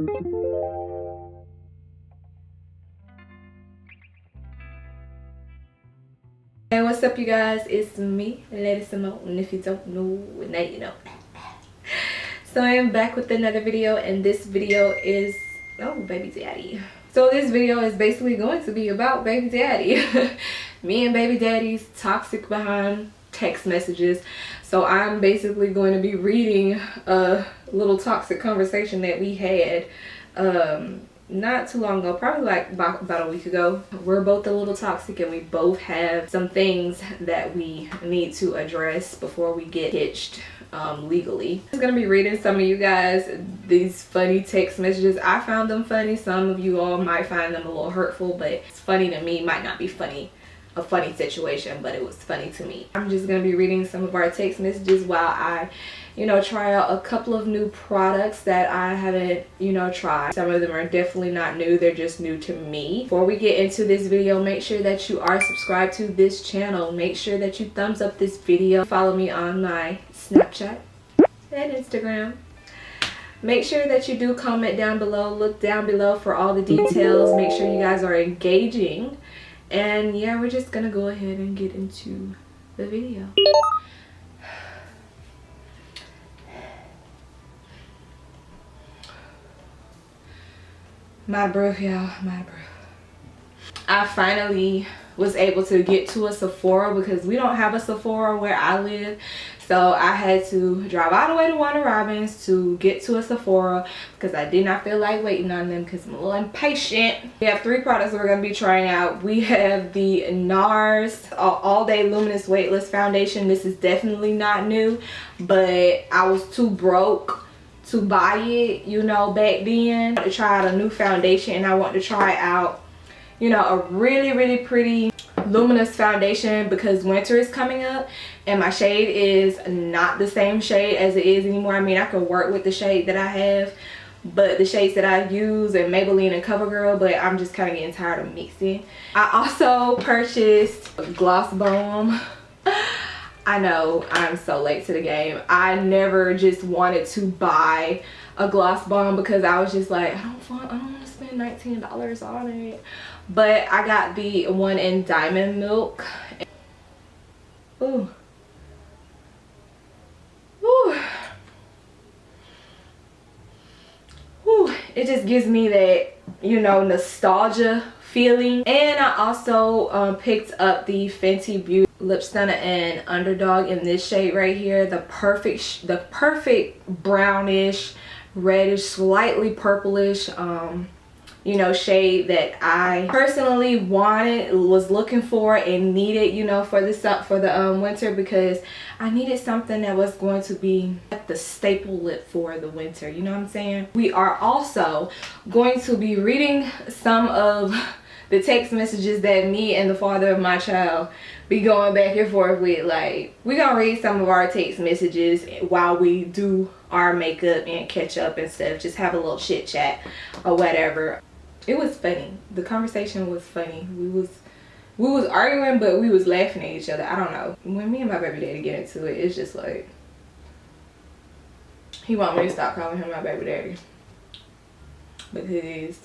Hey, what's up you guys? It's me, Lady Simone, and if you don't know, now you know. So I am back with another video, and this video is, oh, baby daddy. So this video is basically going to be about baby daddy. Me and baby daddy's toxic behind text messages. So I'm basically going to be reading a little toxic conversation that we had not too long ago, probably like about a week ago. We're both a little toxic and we both have some things that we need to address before we get hitched legally. I'm gonna be reading some of you guys these funny text messages. I found them funny. Some of you all might find them a little hurtful, but it's funny to me. Might not be funny, a funny situation, but it was funny to me. I'm just gonna be reading some of our text messages while I try out a couple of new products that I haven't tried. Some of them are definitely not new, they're just new to me. Before we get into this video, make sure that you are subscribed to this channel. Make sure that you thumbs up this video. Follow me on my Snapchat and Instagram. Make sure that you do comment down below. Look down below for all the details. Make sure you guys are engaging. And yeah, we're just gonna go ahead and get into the video. My breath, y'all, my breath. I finally was able to get to a Sephora because we don't have a Sephora where I live. So I had to drive all the way to Warner Robins to get to a Sephora because I did not feel like waiting on them because I'm a little impatient. We have 3 products that we're going to be trying out. We have the NARS All Day Luminous Weightless Foundation. This is definitely not new, but I was too broke to buy it, back then. I wanted to try out a new foundation, and I want to try out, a really pretty luminous foundation because winter is coming up and my shade is not the same shade as it is anymore. I mean, I could work with the shade that I have, but the shades that I use and Maybelline and CoverGirl, but I'm just kind of getting tired of mixing. I also purchased Gloss Bomb. I know I'm so late to the game. I never just wanted to buy a Gloss Bomb because I was just like, I don't want to spend $19 on it. But I got the one in Diamond Milk. Ooh. Ooh. Ooh. It just gives me that, nostalgia feeling. And I also picked up the Fenty Beauty Lip Stunna and Underdawg in this shade right here. The perfect brownish, reddish, slightly purplish shade that I personally was looking for and needed, for the winter, because I needed something that was going to be the staple lip for the winter, you know what I'm saying? We are also going to be reading some of the text messages that me and the father of my child be going back and forth with. Like, we're gonna read some of our text messages while we do our makeup and catch up and stuff, just have a little chit chat or whatever. It was funny. The conversation was funny. We was arguing, but we was laughing at each other. I don't know, when me and my baby daddy get into it, it's just like he want me to stop calling him my baby daddy because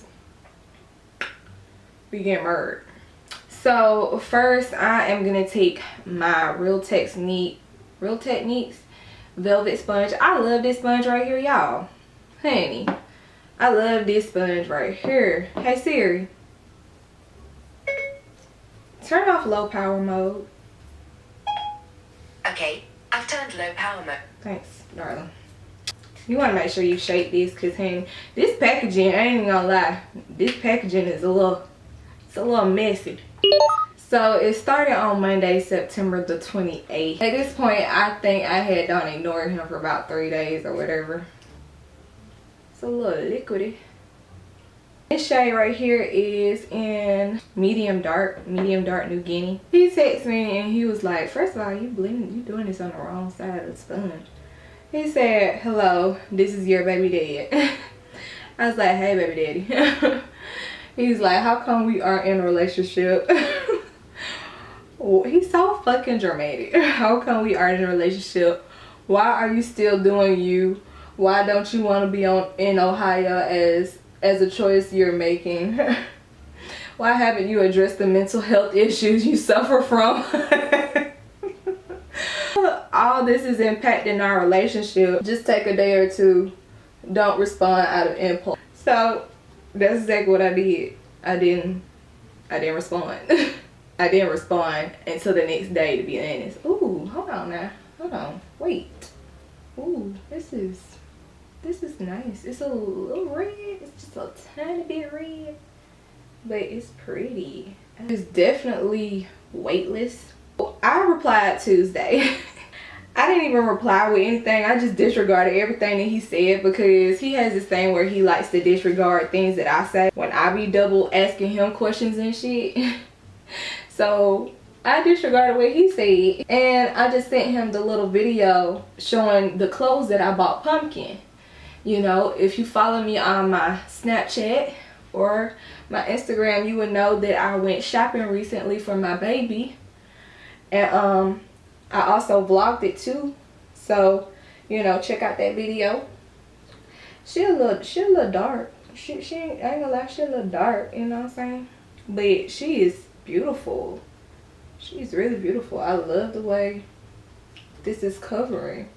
we get murdered. So first, I am gonna take my Real Techniques Velvet Sponge. I love this sponge right here, y'all. Honey, I love this sponge right here. Hey Siri, turn off low power mode. Okay, I've turned low power mode. Thanks, darling. You want to make sure you shake this because, honey, this packaging, I ain't even gonna lie, this packaging is a little messy. So it started on Monday, September the 28th. At this point, I think I had done ignored him for about 3 days or whatever. It's a little liquidy. This shade right here is in medium dark New Guinea. He texted me and he was like, first of all, you doing this on the wrong side of the sponge. He said, hello, this is your baby dad. I was like, hey baby daddy. He's like, how come we aren't in a relationship? Oh, he's so fucking dramatic. How come we aren't in a relationship? Why are you still doing you? Why don't you want to be in Ohio as a choice you're making? Why haven't you addressed the mental health issues you suffer from? All this is impacting our relationship. Just take a day or two. Don't respond out of impulse. So that's exactly what I did. I didn't respond. I didn't respond until the next day, to be honest. Ooh, hold on now. Hold on. Wait. Ooh, this is nice. It's a little red. It's just a tiny bit red. But it's pretty. It's definitely weightless. I replied Tuesday. I didn't even reply with anything. I just disregarded everything that he said, because he has this thing where he likes to disregard things that I say when I be double asking him questions and shit. So I disregarded what he said, and I just sent him the little video showing the clothes that I bought Pumpkin. You know, if you follow me on my Snapchat or my Instagram, you would know that I went shopping recently for my baby. And I also vlogged it too, so you know, check out that video. She a little dark. She ain't, I ain't gonna lie, she a little dark, you know what I'm saying? But she is beautiful. She's really beautiful. I love the way this is covering.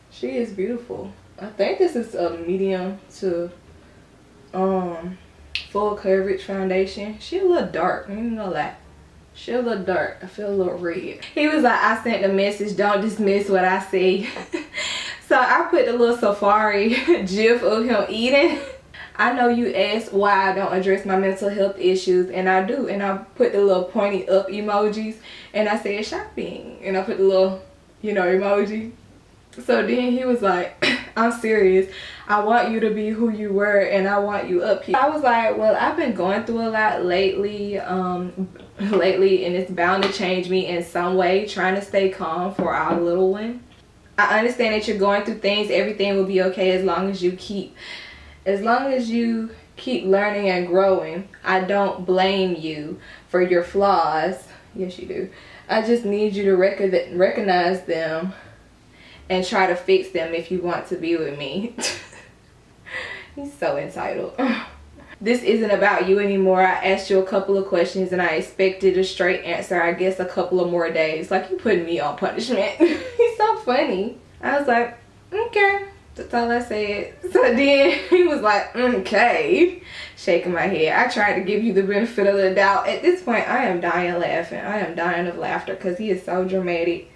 She is beautiful. I think this is a medium to full coverage foundation. She a little dark, I ain't gonna lie. She a little dark. I feel a little red. He was like, I sent a message, don't dismiss what I say. So I put the little safari gif of him eating. I know you asked why I don't address my mental health issues, and I do. And I put the little pointy up emojis, and I said shopping, and I put the little, you know, emoji. So then he was like, I'm serious. I want you to be who you were, and I want you up here. I was like, well, I've been going through a lot lately, and it's bound to change me in some way, trying to stay calm for our little one. I understand that you're going through things. Everything will be okay as long as you keep learning and growing. I don't blame you for your flaws. Yes, you do. I just need you to recognize them and try to fix them if you want to be with me. He's so entitled. This isn't about you anymore. I asked you a couple of questions and I expected a straight answer. I guess a couple of more days. Like, you putting me on punishment. He's so funny. I was like, okay. That's all I said. So then he was like, okay. Shaking my head. I tried to give you the benefit of the doubt. At this point, I am dying laughing. I am dying of laughter because he is so dramatic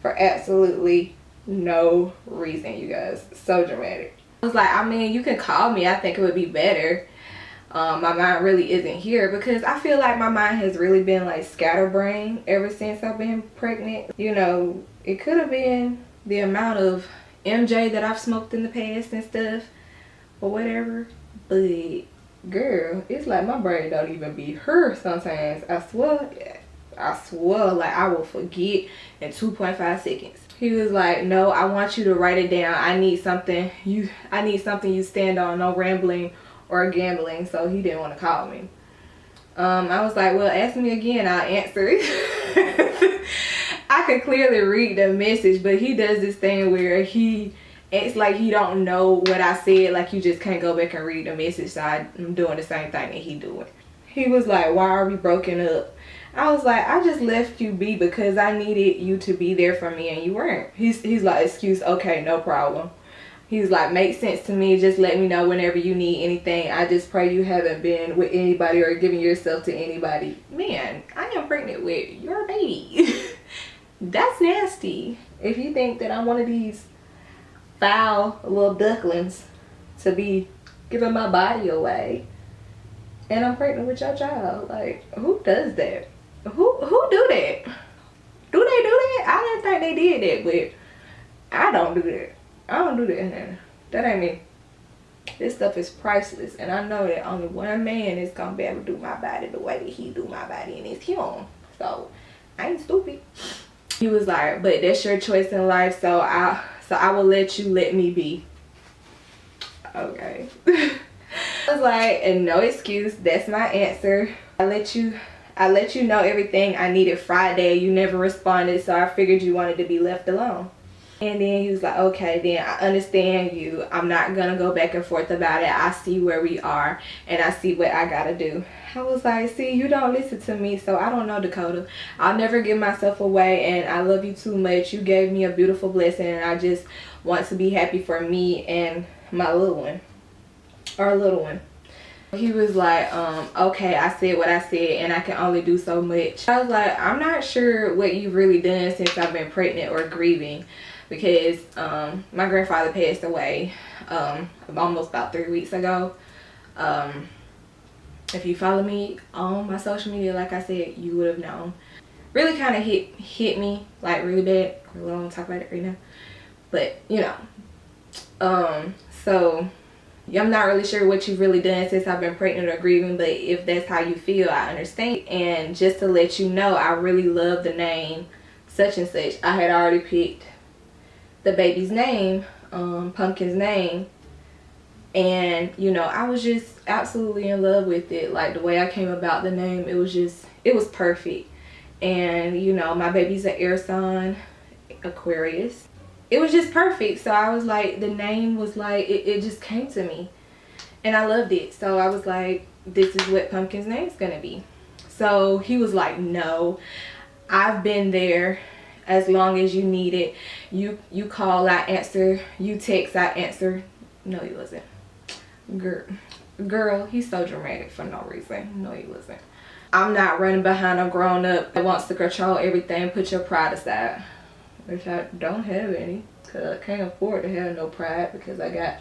for absolutely no reason, you guys. So dramatic. I was like, I mean, you can call me. I think it would be better. My mind really isn't here, because I feel like my mind has really been like scatterbrained ever since I've been pregnant. You know, it could have been the amount of MJ that I've smoked in the past and stuff or whatever, but girl, it's like my brain don't even be her sometimes. I swear, like I will forget in 2.5 seconds. He was like, no, I want you to write it down. I need something you stand on, no rambling or gambling. So he didn't want to call me. I was like, well, ask me again, I'll answer it. I could clearly read the message, but he does this thing where he acts like he don't know what I said, like you just can't go back and read the message. So I'm doing the same thing that he doing. He was like, why are we broken up? I was like, I just left you be because I needed you to be there for me and you weren't. He's like, excuse, okay, no problem. He's like, makes sense to me. Just let me know whenever you need anything. I just pray you haven't been with anybody or giving yourself to anybody. Man, I am pregnant with your baby. That's nasty. If you think that I'm one of these foul little ducklings to be giving my body away and I'm pregnant with your child, like, who does that? Who do that? Do they do that? I didn't think they did that, but I don't do that. I don't do that. That ain't me. This stuff is priceless, and I know that only one man is gonna be able to do my body the way that he do my body, and it's him. So I ain't stupid. He was like, but that's your choice in life, so I will let you let me be. Okay. I was like, and no excuse, that's my answer. I let you know everything I needed Friday. You never responded, so I figured you wanted to be left alone. And then he was like, okay, then I understand you. I'm not gonna go back and forth about it. I see where we are and I see what I gotta do. I was like, see, you don't listen to me, so I don't know, Dakota. I'll never give myself away, and I love you too much. You gave me a beautiful blessing, and I just want to be happy for me and my little one, our little one. He was like, okay, I said what I said, and I can only do so much. I was like, I'm not sure what you've really done since I've been pregnant or grieving, because my grandfather passed away almost about 3 weeks ago. If you follow me on my social media, like I said, you would have known. Really kind of hit me like really bad. We don't want to talk about it right now, but you know. So yeah, I'm not really sure what you've really done since I've been pregnant or grieving, but if that's how you feel, I understand. And just to let you know, I really love the name such and such. I had already picked the baby's name, Pumpkin's name. And you know, I was just absolutely in love with it. Like the way I came about the name, it was perfect. And you know, my baby's an air sign, Aquarius. It was just perfect. So I was like, the name was like, it just came to me and I loved it. So I was like, this is what Pumpkin's name is gonna be. So he was like, no, I've been there as long as you need it. You call, I answer. You text, I answer. No, he wasn't. Girl, he's so dramatic for no reason. No, he wasn't. I'm not running behind a grown up that wants to control everything. Put your pride aside, which I don't have any, because I can't afford to have no pride because I got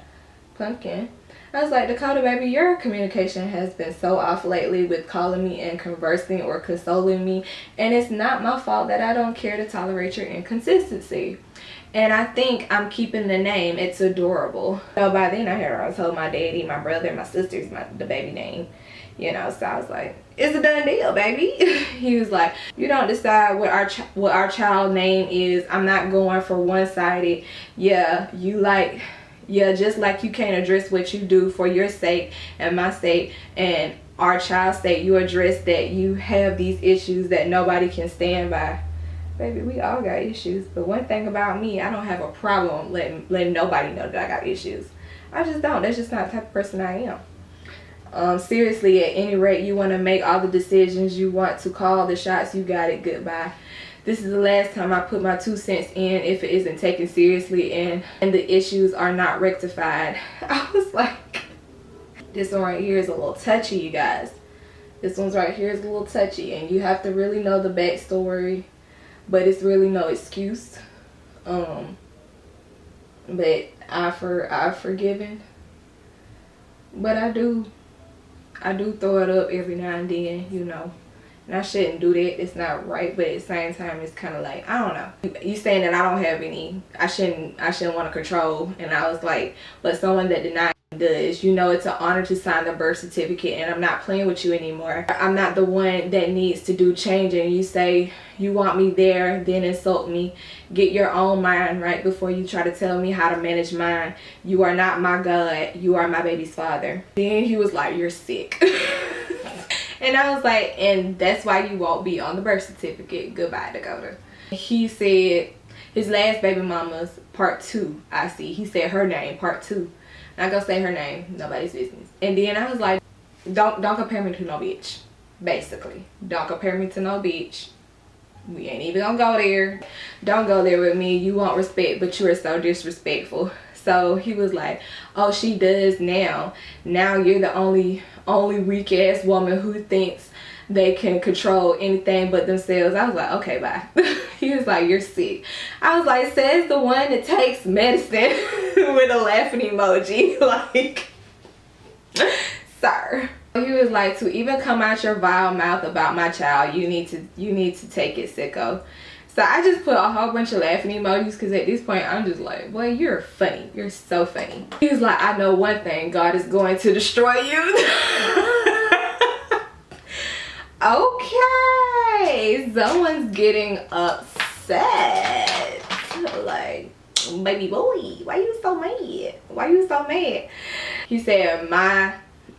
Pumpkin. I was like, Dakota, baby, your communication has been so off lately with calling me and conversing or consoling me, and it's not my fault that I don't care to tolerate your inconsistency. And I think I'm keeping the name. It's adorable. So by then I had already told my daddy, my brother, my sister's the baby name. You know, so I was like, it's a done deal, baby. He was like, you don't decide what our child name is. I'm not going for one-sided. Yeah, just like you can't address what you do for your sake and my sake and our child's sake, you address that you have these issues that nobody can stand by. Baby, we all got issues, but one thing about me, I don't have a problem letting nobody know that I got issues. I just don't. That's just not the type of person I am. Seriously, at any rate, you want to make all the decisions, you want to call the shots, you got it, goodbye. This is the last time I put my 2 cents in if it isn't taken seriously and the issues are not rectified. I was like, this one right here is a little touchy, you guys. This one's right here is a little touchy, and you have to really know the backstory. But it's really no excuse. But I've forgiven. But I do throw it up every now and then, you know. And I shouldn't do that. It's not right. But at the same time, it's kind of like, I don't know. You saying that I don't have any. I shouldn't want to control. And I was like, but someone that denies does. You know, it's an honor to sign the birth certificate, and I'm not playing with you anymore. I'm not the one that needs to do change, and you say you want me there, then insult me. Get your own mind right before you try to tell me how to manage mine. You are not my God. You are my baby's father. Then he was like, you're sick. And I was like, and that's why you won't be on the birth certificate. Goodbye, Dakota. He said his last baby mama's part 2. I see. He said her name, part 2. Not gonna say her name, nobody's business. And then I was like, don't compare me to no bitch. Basically, don't compare me to no bitch. We ain't even gonna go there. Don't go there with me. You want respect, but you are so disrespectful. So he was like, oh, she does now. Now you're the only weak ass woman who thinks they can control anything but themselves. I was like, okay, bye. He was like, you're sick. I was like, says the one that takes medicine with a laughing emoji. Like, sir. He was like, to even come out your vile mouth about my child, you need to take it, sicko. So I just put a whole bunch of laughing emojis, because at this point I'm just like, boy, you're funny. You're so funny. He was like, I know one thing, God is going to destroy you. Okay, someone's getting upset. Like, baby boy, why you so mad? Why you so mad? He said, my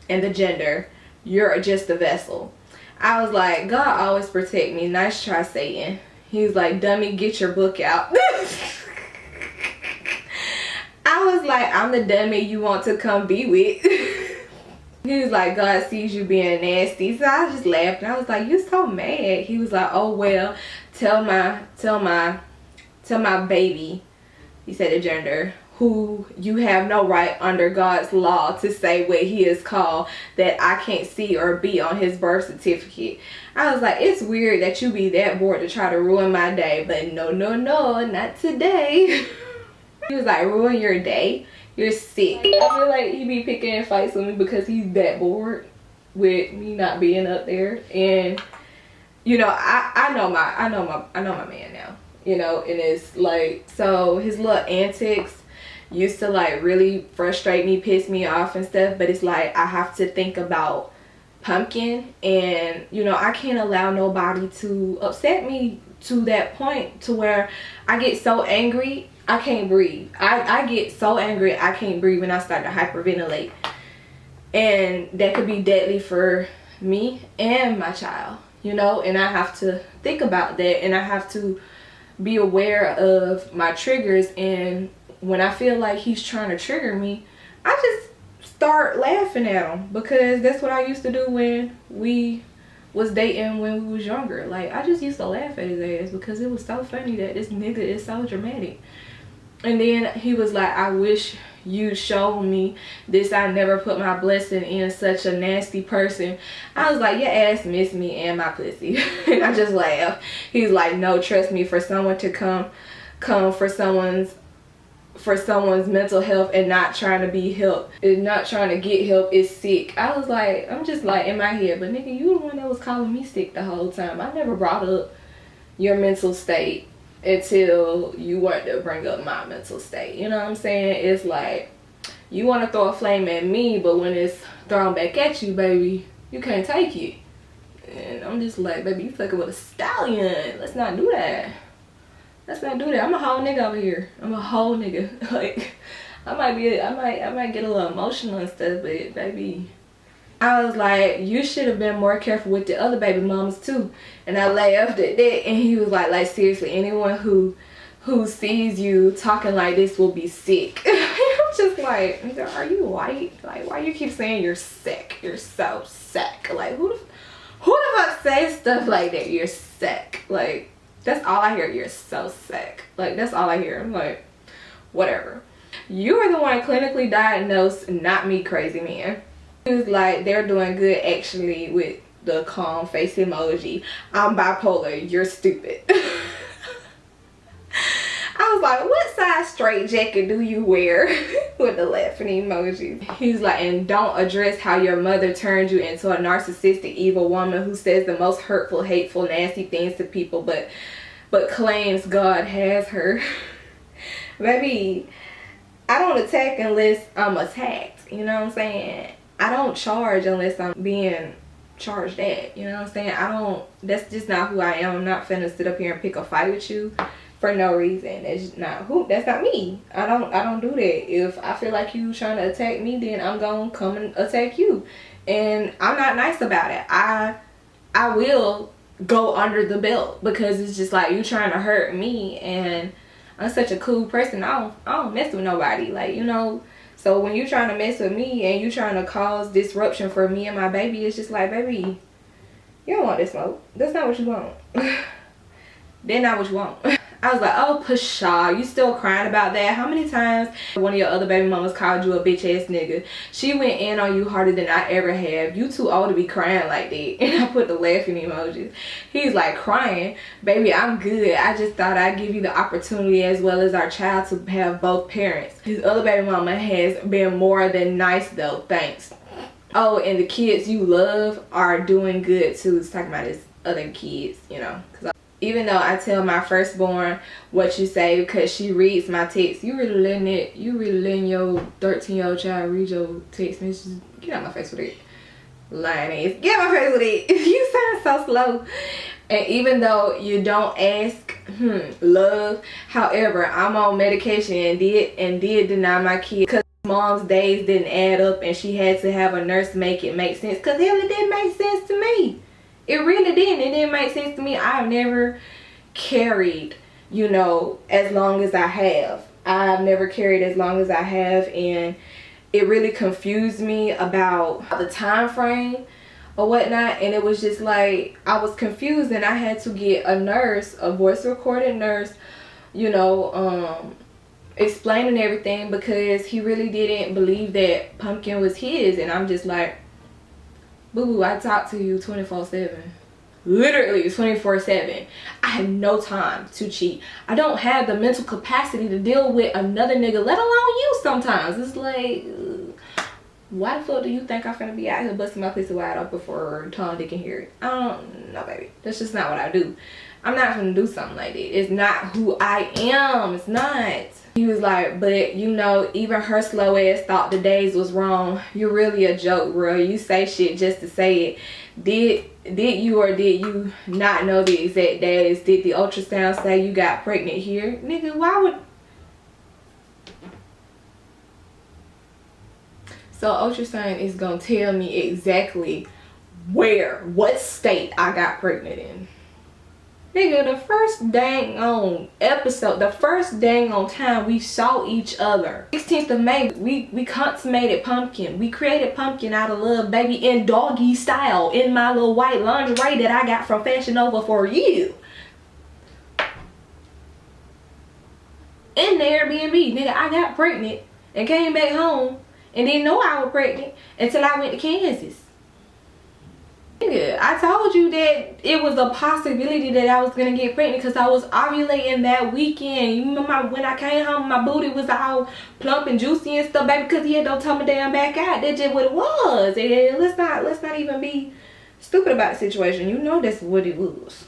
and the gender, you're just a vessel. I was like, God always protect me. Nice try, Satan. He was like, dummy, get your book out. like, I'm the dummy you want to come be with. He was like, God sees you being nasty. So I just laughed and I was like, you so mad. He was like, oh well, tell my baby, he said the gender, who you have no right under God's law to say what he is called, that I can't see or be on his birth certificate. I was like, it's weird that you be that bored to try to ruin my day, but no, not today. He was like, ruin your day? You're sick. I feel like he be picking fights with me because he's that bored with me not being up there. And you know, I know my man now, you know, and it's like, so his little antics used to like really frustrate me, piss me off and stuff, but it's like I have to think about Pumpkin, and you know, I can't allow nobody to upset me to that point to where I get so angry I can't breathe. I get so angry I can't breathe when I start to hyperventilate, and that could be deadly for me and my child, you know. And I have to think about that, and I have to be aware of my triggers. And when I feel like he's trying to trigger me, I just start laughing at him, because that's what I used to do when we was dating when we was younger. Like, I just used to laugh at his ass because it was so funny that this nigga is so dramatic. And then he was like, I wish you showed me this. I never put my blessing in such a nasty person. I was like, your ass miss me and my pussy. And I just laughed. He's like, no, trust me, for someone to come for someone's mental health and not trying to be helped, and not trying to get help, is sick. I was like, I'm just like in my head, but nigga, you the one that was calling me sick the whole time. I never brought up your mental state until you wanted to bring up my mental state. You know what I'm saying? It's like, you want to throw a flame at me, but when it's thrown back at you, baby, you can't take it. And I'm just like, baby, you fucking with a stallion. Let's not do that. Let's not do that. I'm a whole nigga over here. I'm a whole nigga. Like, I might get a little emotional and stuff, but baby, I was like, you should have been more careful with the other baby mamas too. And I laughed at that, and he was like seriously, anyone who sees you talking like this will be sick. I'm just like, nigga, are you white? Like, why you keep saying you're sick? You're so sick. Like, who the fuck says stuff like that? You're sick. Like, that's all I hear. You're so sick. Like, that's all I hear. I'm like, whatever. You are the one clinically diagnosed, not me, crazy man. He was like, they're doing good actually, with the calm face emoji. I'm bipolar. You're stupid. I was like, what size straight jacket do you wear? With the laughing emoji. He's like, and don't address how your mother turned you into a narcissistic evil woman who says the most hurtful, hateful, nasty things to people, but claims God has her. Baby, I don't attack unless I'm attacked. You know what I'm saying? I don't charge unless I'm being charged at. You know what I'm saying? That's just not who I am. I'm not finna sit up here and pick a fight with you for no reason. That's not me. I don't do that. If I feel like you trying to attack me, then I'm gonna come and attack you. And I'm not nice about it. I will go under the belt, because it's just like, you trying to hurt me, and I'm such a cool person. I don't mess with nobody, like, you know. So when you trying to mess with me and you trying to cause disruption for me and my baby, it's just like, baby, you don't want this smoke. That's not what you want. They're not what you want. I was like, oh, pshaw, you still crying about that? How many times one of your other baby mamas called you a bitch ass nigga? She went in on you harder than I ever have. You too old to be crying like that. And I put the laughing emojis. He's like, crying? Baby, I'm good. I just thought I'd give you the opportunity, as well as our child, to have both parents. His other baby mama has been more than nice though, thanks. Oh, and the kids you love are doing good too. It's talking about his other kids, you know. Even though I tell my firstborn what you say because she reads my text, you really letting your 13-year-old child read your text messages? Get out my face with it. Lying ass. Get out my face with it. You sound so slow. And even though you don't ask, love, however, I'm on medication and did deny my kid because mom's days didn't add up and she had to have a nurse make it make sense. Because hell, it didn't make sense to me. It really didn't. It didn't make sense to me. I've never carried, you know, as long as I have. I've never carried as long as I have, and it really confused me about the time frame or whatnot. And it was just like I was confused, and I had to get a nurse, a voice recorded nurse, you know, explaining everything, because he really didn't believe that Pumpkin was his. And I'm just like, boo boo, I talk to you 24/7. Literally 24/7. I have no time to cheat. I don't have the mental capacity to deal with another nigga, let alone you sometimes. It's like, why the fuck do you think I'm finna be out here busting my pussy wide open for Tom, Dick, and Harry? I don't know, baby. That's just not what I do. I'm not gonna do something like that. It's not who I am. It's not. He was like, but you know, even her slow ass thought the days was wrong. You're really a joke, bro. You say shit just to say it. Did you or did you not know the exact days? Did the ultrasound say you got pregnant here? Nigga, why would... So ultrasound is gonna tell me exactly where, what state I got pregnant in. Nigga, the first dang on episode, the first dang on time we saw each other, 16th of May, we consummated Pumpkin. We created Pumpkin out of love, baby, in doggy style, in my little white lingerie that I got from Fashion Nova for you. In the Airbnb, nigga, I got pregnant and came back home and didn't know I was pregnant until I went to Kansas. Nigga, I told you that it was a possibility that I was gonna get pregnant because I was ovulating that weekend. You remember when I came home, my booty was all plump and juicy and stuff, baby, because he had no tummy down back out. That's just what it was. And let's not even be stupid about the situation. You know that's what it was.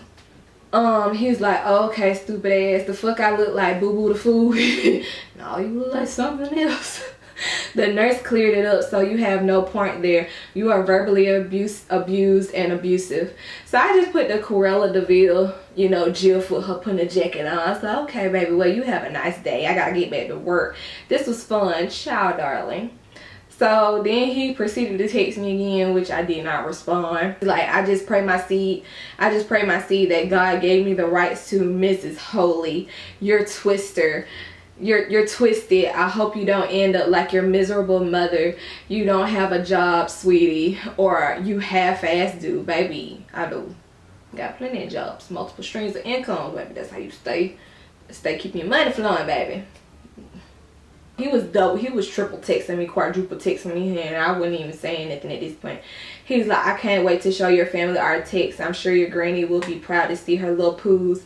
He was like, oh, okay, stupid ass. The fuck I look like, boo boo the fool? No, you look like something else. The nurse cleared it up, so you have no point there. You are verbally abused and abusive. So I just put the Cruella de Vil, you know, gif with her putting a jacket on. I said, okay, baby, well, you have a nice day. I gotta get back to work. This was fun. Ciao, darling. So then he proceeded to text me again, which I did not respond. Like, I just pray my seed that God gave me the rights to Mrs. Holy. You're twister. You're twisted. I hope you don't end up like your miserable mother. You don't have a job, sweetie, or you half-ass do. Baby, I do. Got plenty of jobs, multiple streams of income, baby. That's how you stay keeping your money flowing, baby. He was triple texting me, quadruple texting me, and I wasn't even saying nothing at this point. He was like, I can't wait to show your family our texts. I'm sure your granny will be proud to see her little poos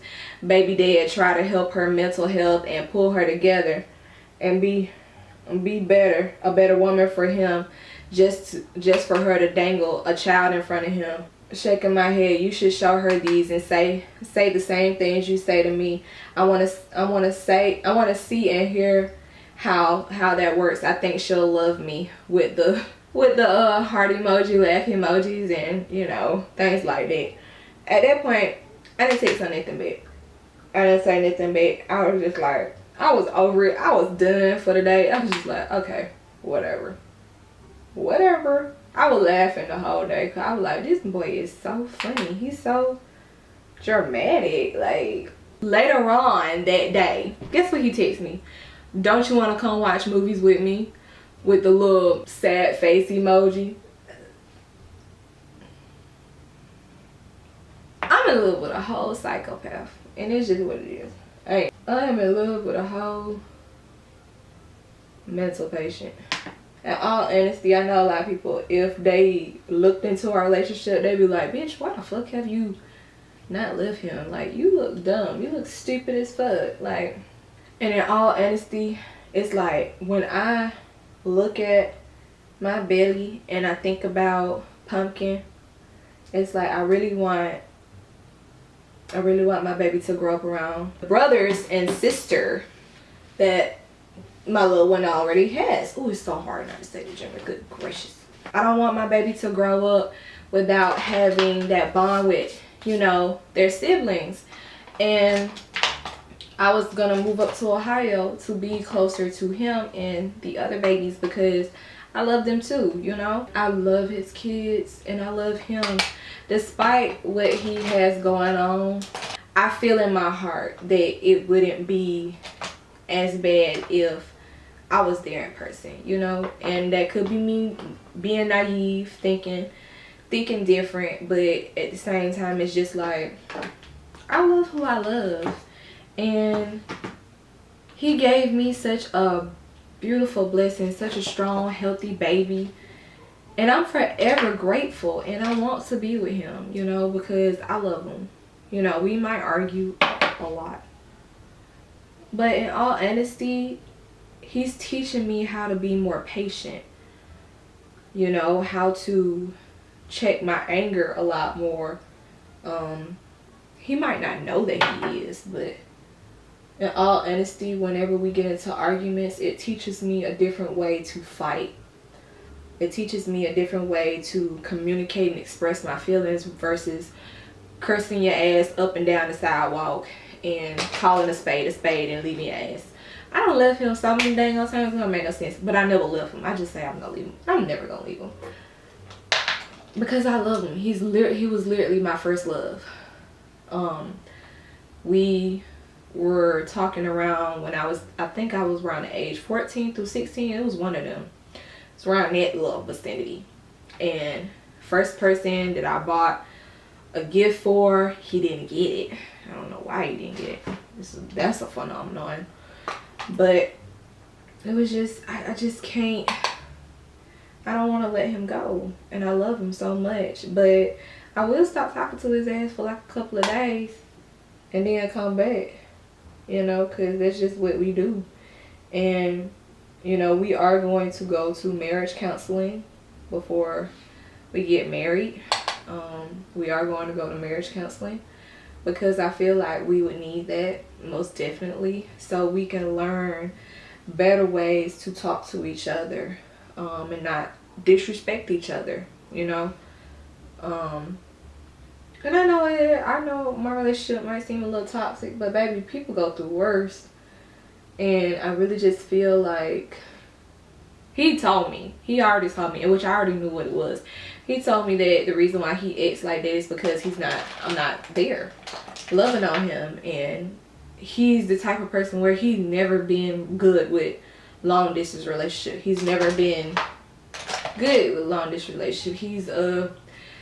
baby dad try to help her mental health and pull her together and be better, a better woman for him, just for her to dangle a child in front of him. Shaking my head, you should show her these and say the same things you say to me. I want to see and hear how that works. I think she'll love me with the heart emoji, laugh emojis, and you know, things like that. At that point, I didn't text her nothing back. I didn't say nothing back. I was just like, I was over it. I was done for the day. I was just like, okay, whatever. I was laughing the whole day because I was like, this boy is so funny. He's so dramatic. Like, later on that day, guess what he texted me? Don't you want to come watch movies with me? With the little sad face emoji. I'm in love with a whole psychopath. And it's just what it is. Hey, I am in love with a whole mental patient. In all honesty, I know a lot of people, if they looked into our relationship, they'd be like, bitch, why the fuck have you not left him? Like, you look dumb. You look stupid as fuck. Like, and in all honesty, it's like when I look at my belly and I think about Pumpkin, it's like I really want my baby to grow up around the brothers and sister that my little one already has. Oh, it's so hard not to say the gender. Good gracious. I don't want my baby to grow up without having that bond with, you know, their siblings. And I was gonna move up to Ohio to be closer to him and the other babies because I love them too, you know. I love his kids and I love him. Despite what he has going on, I feel in my heart that it wouldn't be as bad if I was there in person, you know. And that could be me being naive, thinking different, but at the same time it's just like, I love who I love, and he gave me such a beautiful blessing, such a strong, healthy baby, and I'm forever grateful, and I want to be with him, you know, because I love him. You know, we might argue a lot, but in all honesty, he's teaching me how to be more patient, you know, how to check my anger a lot more. He might not know that he is, but in all honesty, whenever we get into arguments, it teaches me a different way to fight. It teaches me a different way to communicate and express my feelings versus cursing your ass up and down the sidewalk and calling a spade and leaving your ass. I don't love him so many dang old times, it don't make no sense, but I never left him. I just say I'm gonna leave him. I'm never gonna leave him because I love him. He was literally my first love. We were talking around when I think I was around the age 14 through 16. It was one of them. It's around that little vicinity. And first person that I bought a gift for, he didn't get it. I don't know why he didn't get it. That's a phenomenon. But it was just, I just can't, I don't want to let him go. And I love him so much. But I will stop talking to his ass for like a couple of days and then come back. You know, because that's just what we do. And, you know, we are going to go to marriage counseling before we get married. We are going to go to marriage counseling because I feel like we would need that most definitely, so we can learn better ways to talk to each other and not disrespect each other, you know. And I know my relationship might seem a little toxic, but baby, people go through worse. And I really just feel like he already told me, which I already knew what it was. He told me that the reason why he acts like that is because I'm not there loving on him. And he's the type of person where he's never been good with long distance relationship. He's never been good with long distance relationship. He's a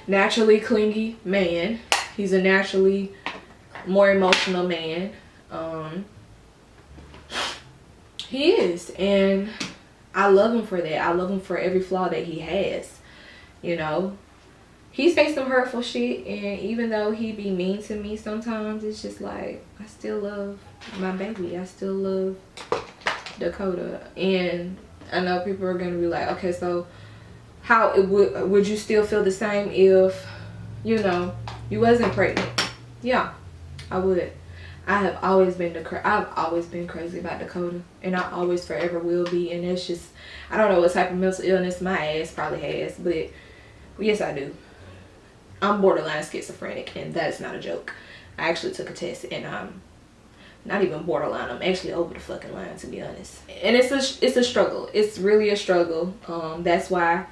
naturally clingy man. He's a naturally more emotional man. He is, and I love him for that. I love him for every flaw that he has. You know, he says some hurtful shit, and even though he be mean to me sometimes, it's just like, I still love my baby. I still love Dakota. And I know people are gonna be like, okay, so how would you still feel the same if, you know, you wasn't pregnant? Yeah, I would. I've always been crazy about Dakota, and I always forever will be. And it's just, I don't know what type of mental illness my ass probably has, but yes, I do. I'm borderline schizophrenic, and that's not a joke. I actually took a test, and I'm not even borderline. I'm actually over the fucking line, to be honest. And it's a struggle. It's really a struggle. That's why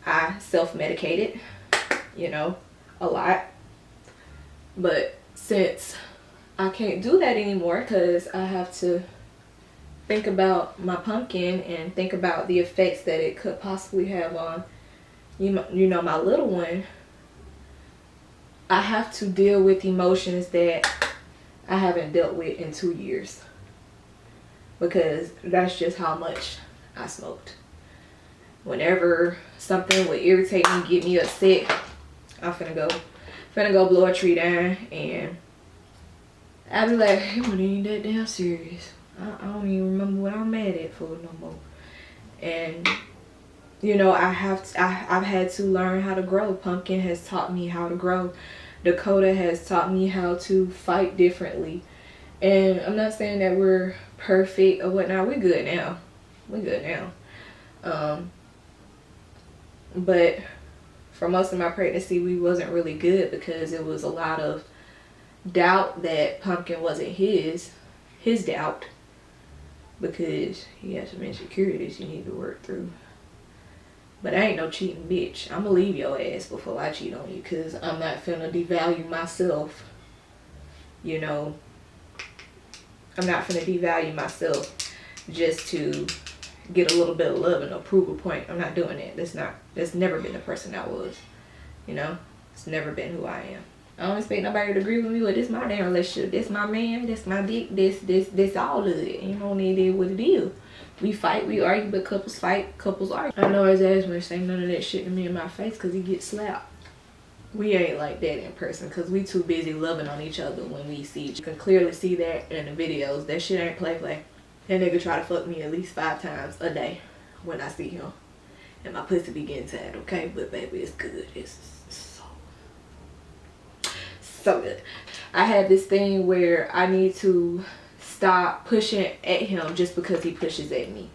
I self-medicated, you know, a lot. But since I can't do that anymore because I have to think about my pumpkin and think about the effects that it could possibly have on, you know, my little one, I have to deal with emotions that I haven't dealt with in 2 years, because that's just how much I smoked. Whenever something would irritate me, get me upset, I'm finna go blow a tree down, and I'd be like, it wasn't even that damn serious. I don't even remember what I'm mad at for no more. And you know, I've had to learn how to grow. Pumpkin has taught me how to grow. Dakota has taught me how to fight differently. And I'm not saying that we're perfect or whatnot. We're good now. We're good now. But for most of my pregnancy, we wasn't really good because it was a lot of doubt that Pumpkin wasn't his doubt, because he has some insecurities he need to work through. But I ain't no cheating bitch. I'ma leave your ass before I cheat on you, because I'm not finna devalue myself, you know, I'm not finna devalue myself just to get a little bit of love and a prove a point. I'm not doing that. That's never been the person I was. You know? It's never been who I am. I don't expect nobody to agree with me, but this my damn relationship. This my man, this my dick, this all of it. You know, it is what it is. We fight, we argue, but couples fight, couples argue. I know his ass wouldn't say none of that shit to me in my face because he gets slapped. We ain't like that in person because we too busy loving on each other when we see each other. You can clearly see that in the videos. That shit ain't play. That nigga try to fuck me at least 5 times a day when I see him. And my pussy be getting tired, okay? But baby, it's good. It's so good. I have this thing where I need to stop pushing at him just because he pushes at me.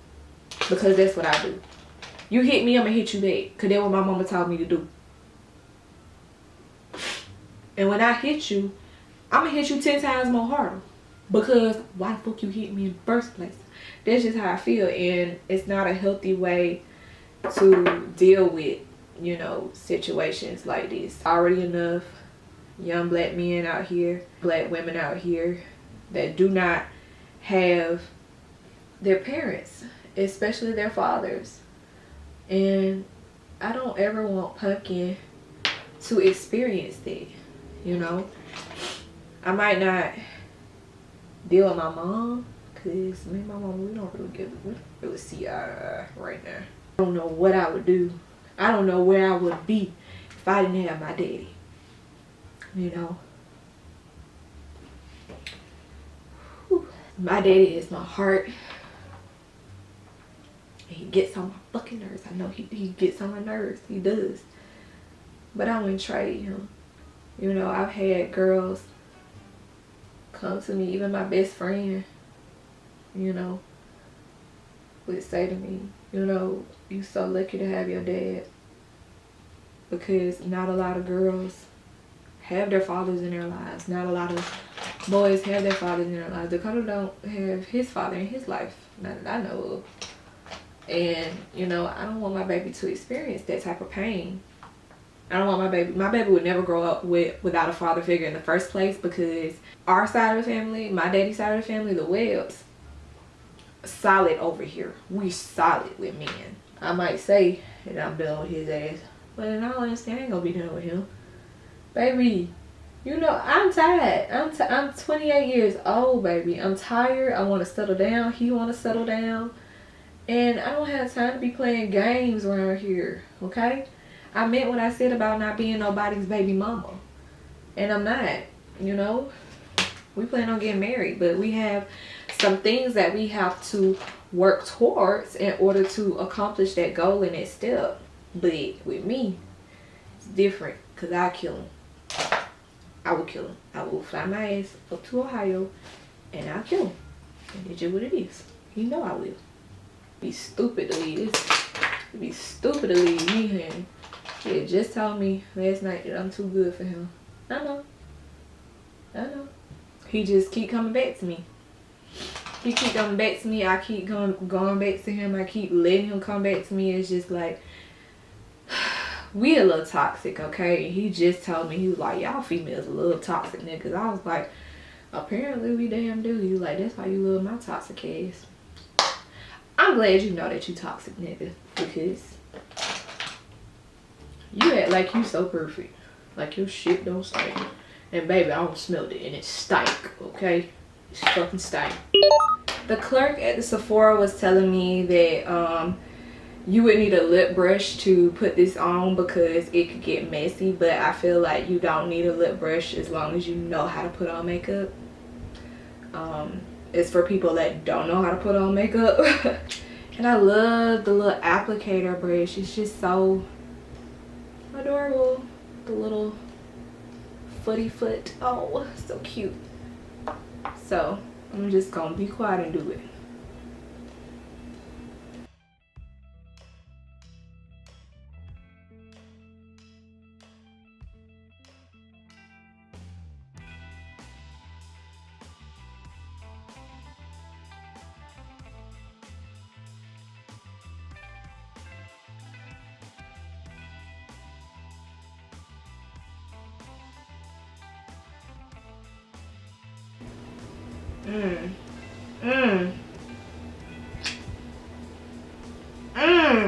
Because that's what I do. You hit me, I'm gonna hit you back. Because that's what my mama taught me to do. And when I hit you, I'm gonna hit you 10 times more harder. Because why the fuck you hit me in the first place? That's just how I feel. And it's not a healthy way to deal with, you know, situations like this. Already enough young black men out here, black women out here that do not have their parents, especially their fathers. And I don't ever want Pumpkin to experience that, you know. I might not deal with my mom because me and my mom, we don't really see eye to eye right now. I don't know what I would do. I don't know where I would be if I didn't have my daddy, you know. Whew. My daddy is my heart. He gets on my fucking nerves. I know he gets on my nerves. He does. But I wouldn't trade him. You know, I've had girls come to me, even my best friend, you know, would say to me, you know, you so lucky to have your dad. Because not a lot of girls have their fathers in their lives. Not a lot of boys have their fathers in their lives. Dakota don't have his father in his life, not that I know of. And, you know, I don't want my baby to experience that type of pain. I don't want my baby would never grow up without a father figure in the first place, because our side of the family, my daddy's side of the family, the Webbs, solid over here. We solid with men. I might say that I'm done with his ass, but in all honesty, I ain't gonna be done with him. Baby, you know, I'm tired. I'm 28 years old, baby. I'm tired. I want to settle down. He want to settle down. And I don't have time to be playing games around here, okay? I meant what I said about not being nobody's baby mama. And I'm not, you know? We plan on getting married, but we have some things that we have to work towards in order to accomplish that goal and that step. But with me, it's different, because I kill him. I will kill him. I will fly my ass up to Ohio and I'll kill him. And it's just what it is. You know I will. Be stupid to leave this. It'd be stupid to leave me here. He had just told me last night that I'm too good for him. I know. He just keep coming back to me. He keep coming back to me. I keep going back to him. I keep letting him come back to me. It's just like, we a little toxic, okay? He just told me, he was like, y'all females a little toxic, niggas. I was like, apparently we damn do. He was like, that's why you love my toxic ass. I'm glad you know that you toxic, nigga, because you act like you so perfect. Like your shit don't stink. And baby, I don't smell it and it stank, okay? It's fucking stank. The clerk at the Sephora was telling me that you would need a lip brush to put this on because it could get messy, but I feel like you don't need a lip brush as long as you know how to put on makeup. It's for people that don't know how to put on makeup. And I love the little applicator brush. It's just so adorable. The little footy foot. Oh, so cute. So I'm just gonna be quiet and do it.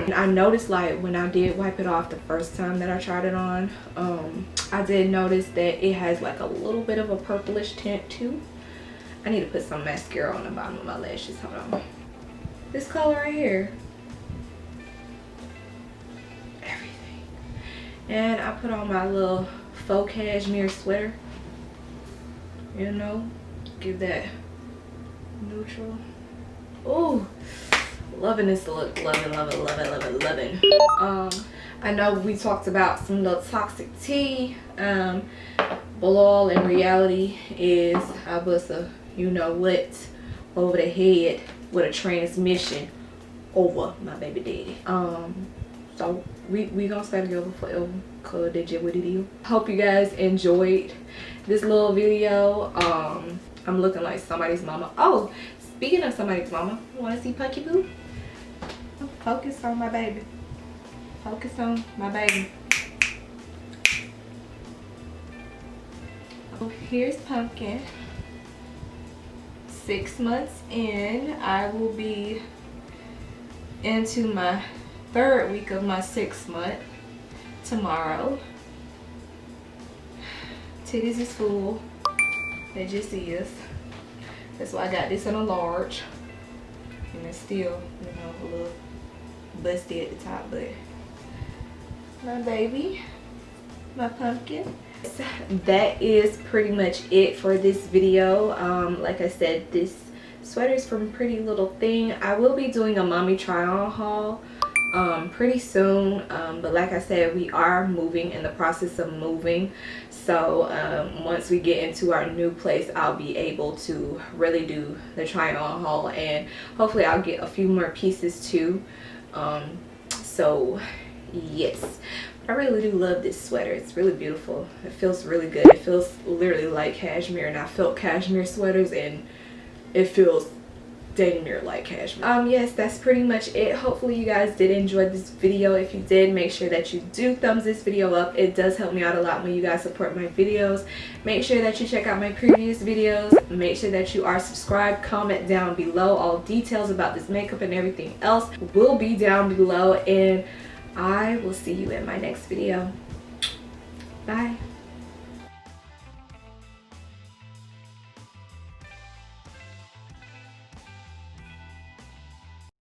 I noticed, like, when I did wipe it off the first time that I tried it on, I did notice that it has like a little bit of a purplish tint too. I need to put some mascara on the bottom of my lashes. Hold on. This color right here. Everything. And I put on my little faux cashmere sweater. You know, give that neutral. Oh, loving this look. Loving, loving, loving, loving, loving. I know we talked about some little toxic tea. Blow in reality is I bust a you know what over the head with a transmission over my baby daddy. So we gonna stay together forever, cause that's just what it is. Hope you guys enjoyed this little video. I'm looking like somebody's mama. Oh, speaking of somebody's mama, you wanna see Punky Boo? Focus on my baby. Focus on my baby. Oh, here's Pumpkin. 6 months in. I will be into my 3rd week of my 6th month tomorrow. Titties is full. It just is. That's why I got this in a large. And it's still, you know, a little busty at the top, but my baby, my pumpkin. That is pretty much it for this video. Like I said, this sweater is from Pretty Little Thing. I will be doing a mommy try on haul pretty soon, but like I said, we are moving, in the process of moving. So once we get into our new place, I'll be able to really do the try on haul, and hopefully I'll get a few more pieces too. So yes, I really do love this sweater. It's really beautiful. It feels really good. It feels literally like cashmere, and I felt cashmere sweaters and it feels dang near like cashmere. Yes, that's pretty much it. Hopefully you guys did enjoy this video. If you did, make sure that you do thumbs this video up. It does help me out a lot when you guys support my videos. Make sure that you check out my previous videos. Make sure that you are subscribed. Comment down below. All details about this makeup and everything else will be down below, and I will see you in my next video. Bye.